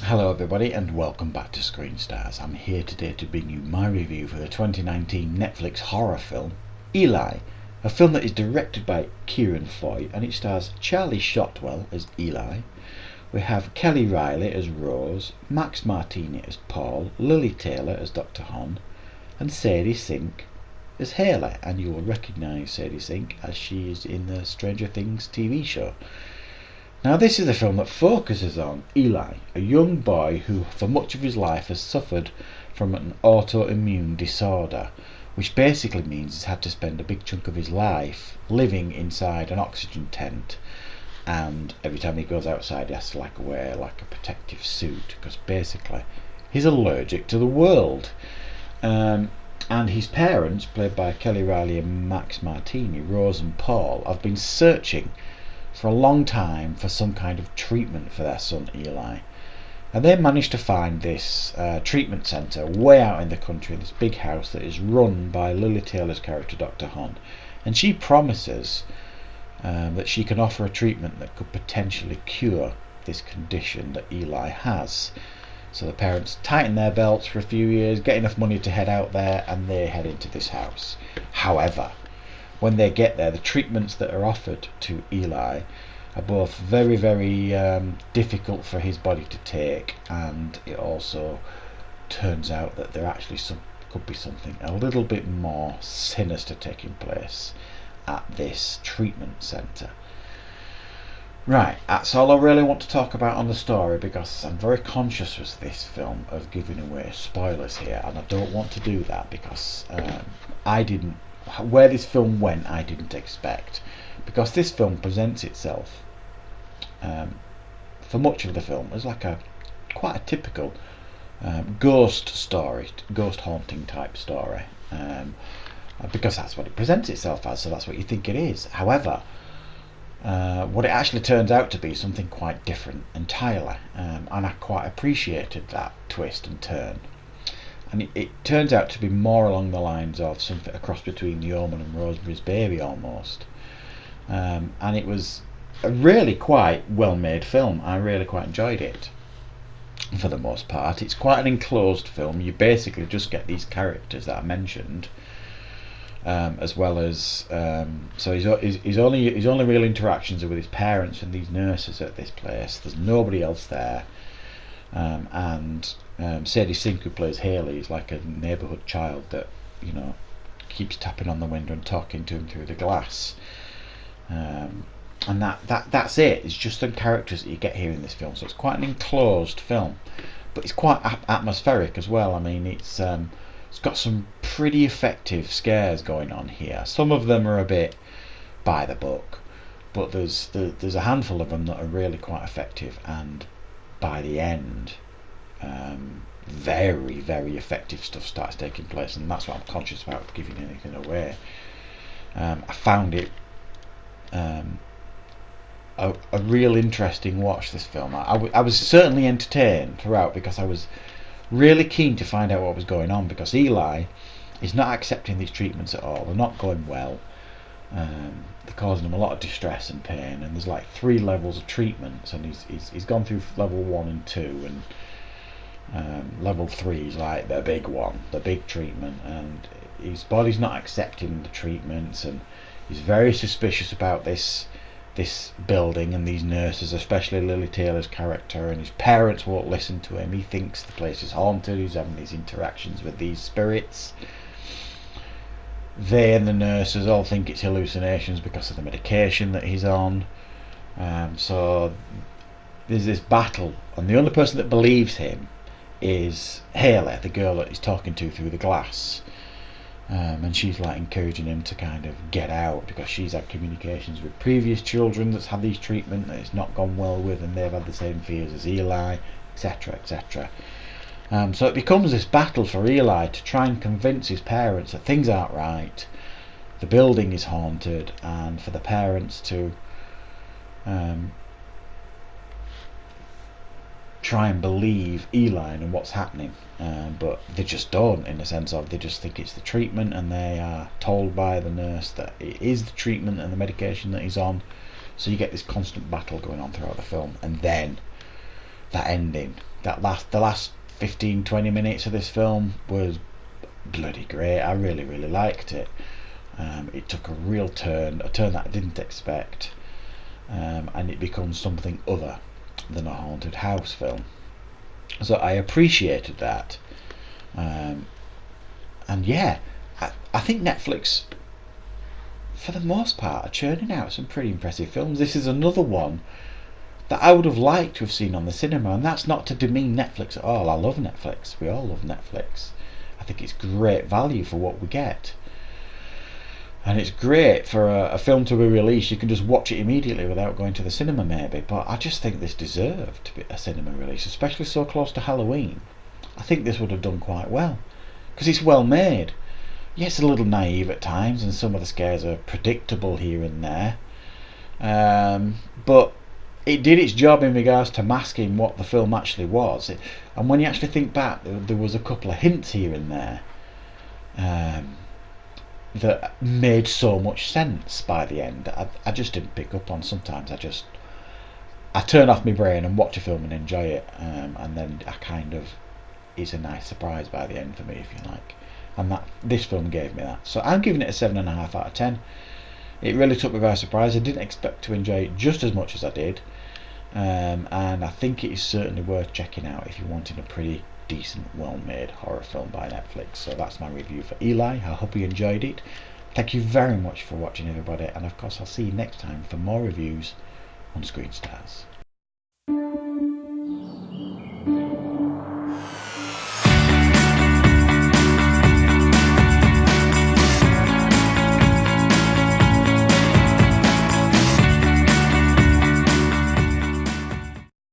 Hello everybody and welcome back to Screen Stars. I'm here today to bring you my review for the 2019 Netflix horror film Eli, a film that is directed by Kieran Foy and it stars Charlie Shotwell as Eli. We have Kelly Riley as Rose, Max Martini as Paul, Lily Taylor as Dr. Hon and Sadie Sink as Haley, and you will recognise Sadie Sink as she is in the Stranger Things TV show. Now this is a film that focuses on Eli, a young boy who for much of his life has suffered from an autoimmune disorder, which basically means he's had to spend a big chunk of his life living inside an oxygen tent, and every time he goes outside he has to wear a protective suit because basically he's allergic to the world. And his parents, played by Kelly Riley and Max Martini, Rose and Paul, have been searching for a long time for some kind of treatment for their son Eli, and they managed to find this treatment centre way out in the country, in this big house that is run by Lily Taylor's character Dr. Hon, and she promises that she can offer a treatment that could potentially cure this condition that Eli has. So the parents tighten their belts for a few years, get enough money to head out there, and they head into this house. However, when they get there, the treatments that are offered to Eli are both very, very difficult for his body to take, and it also turns out that there actually could be something a little bit more sinister taking place at this treatment centre. Right, that's all I really want to talk about on the story, because I'm very conscious with this film of giving away spoilers here, and I don't want to do that because where this film went I didn't expect, because this film presents itself for much of the film as quite a typical ghost story, ghost haunting type story, because that's what it presents itself as, so that's what you think it is. However, what it actually turns out to be something quite different entirely, and I quite appreciated that twist and turn. And it turns out to be more along the lines of something a cross between The Omen and Rosemary's Baby almost. And it was a really quite well made film. I really quite enjoyed it for the most part. It's quite an enclosed film. You basically just get these characters that I mentioned, as well as so his only real interactions are with his parents and these nurses at this place. There's nobody else there. And Sadie Sink, who plays Haley, is like a neighbourhood child that keeps tapping on the window and talking to him through the glass, and that's it. It's just the characters that you get here in this film, so it's quite an enclosed film, but it's quite atmospheric as well. I mean, it's got some pretty effective scares going on here. Some of them are a bit by the book, but there's a handful of them that are really quite effective, and by the end, very, very effective stuff starts taking place, and that's what I'm conscious about giving anything away. I found it a real interesting watch, this film. I was certainly entertained throughout, because I was really keen to find out what was going on, because Eli is not accepting these treatments at all. They're not going well. They're causing him a lot of distress and pain, and there's 3 levels of treatments, and he's gone through level 1 and 2, and level 3 is the big one, the big treatment, and his body's not accepting the treatments, and he's very suspicious about this building and these nurses, especially Lily Taylor's character, and his parents won't listen to him. He thinks the place is haunted. He's having these interactions with these spirits. They and the nurses all think it's hallucinations because of the medication that he's on. So there's this battle, and the only person that believes him is Haley, the girl that he's talking to through the glass. And she's encouraging him to kind of get out, because she's had communications with previous children that's had these treatment that it's not gone well with, and they've had the same fears as Eli, etc., etc. So it becomes this battle for Eli to try and convince his parents that things aren't right, the building is haunted, and for the parents to try and believe Eli and what's happening, but they just don't, in the sense of they just think it's the treatment, and they are told by the nurse that it is the treatment and the medication that he's on. So you get this constant battle going on throughout the film, and then that ending, the last 15-20 minutes of this film was bloody great. I really liked it. It took a real turn, a turn that I didn't expect, and it becomes something other than a haunted house film. So I appreciated that. And yeah, I think Netflix, for the most part, are churning out some pretty impressive films. This is another one that I would have liked to have seen on the cinema, and that's not to demean Netflix at all. I love Netflix. We all love Netflix. I think it's great value for what we get. And it's great for a film to be released. You can just watch it immediately without going to the cinema maybe. But I just think this deserved to be a cinema release, especially so close to Halloween. I think this would have done quite well, because it's well made. Yeah, it's a little naive at times, and some of the scares are predictable here and there. But it did its job in regards to masking what the film actually was. And when you actually think back, there was a couple of hints here and there that made so much sense by the end. I just didn't pick up on. Sometimes I turn off my brain and watch a film and enjoy it, and then it's a nice surprise by the end for me, if you like. And this film gave me that. So I'm giving it a 7.5 out of 10. It really took me by surprise. I didn't expect to enjoy it just as much as I did, and I think it is certainly worth checking out if you're wanting a pretty decent, well-made horror film by Netflix. So that's my review for Eli. I hope you enjoyed it. Thank you very much for watching, everybody, and of course I'll see you next time for more reviews on Screen Stars.